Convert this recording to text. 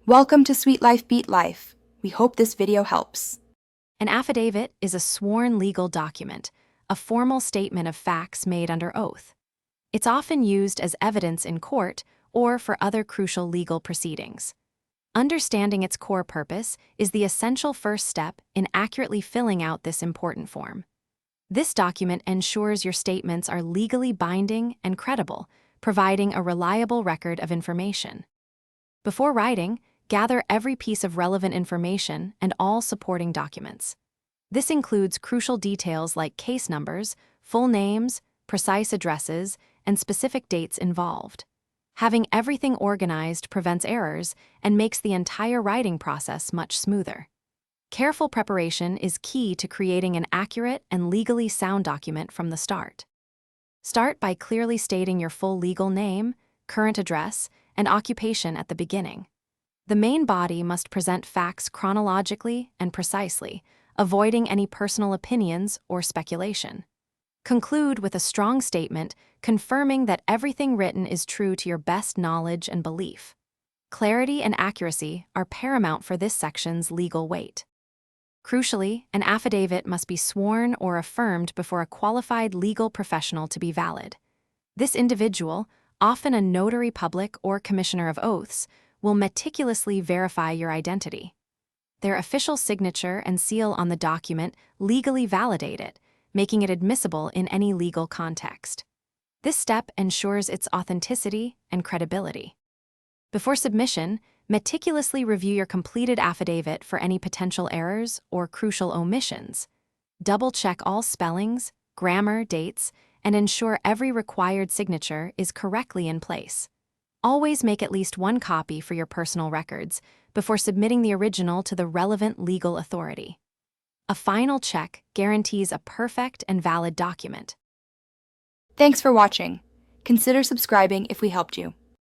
Welcome to Sweet Life Beat Life. We hope this video helps. An affidavit is a sworn legal document, a formal statement of facts made under oath. It's often used as evidence in court or for other crucial legal proceedings. Understanding its core purpose is the essential first step in accurately filling out this important form. This document ensures your statements are legally binding and credible, providing a reliable record of information. Before writing, gather every piece of relevant information and all supporting documents. This includes crucial details like case numbers, full names, precise addresses, and specific dates involved. Having everything organized prevents errors and makes the entire writing process much smoother. Careful preparation is key to creating an accurate and legally sound document from the start. Start by clearly stating your full legal name, current address, and occupation at the beginning. The main body must present facts chronologically and precisely, avoiding any personal opinions or speculation. Conclude with a strong statement confirming that everything written is true to your best knowledge and belief. Clarity and accuracy are paramount for this section's legal weight. Crucially, an affidavit must be sworn or affirmed before a qualified legal professional to be valid. This individual, often a notary public or commissioner of oaths, will meticulously verify your identity. Their official signature and seal on the document legally validate it, making it admissible in any legal context. This step ensures its authenticity and credibility. Before submission, meticulously review your completed affidavit for any potential errors or crucial omissions. Double-check all spellings, grammar, dates, and ensure every required signature is correctly in place. Always make at least one copy for your personal records before submitting the original to the relevant legal authority. A final check guarantees a perfect and valid document. Thanks for watching. Consider subscribing if we helped you.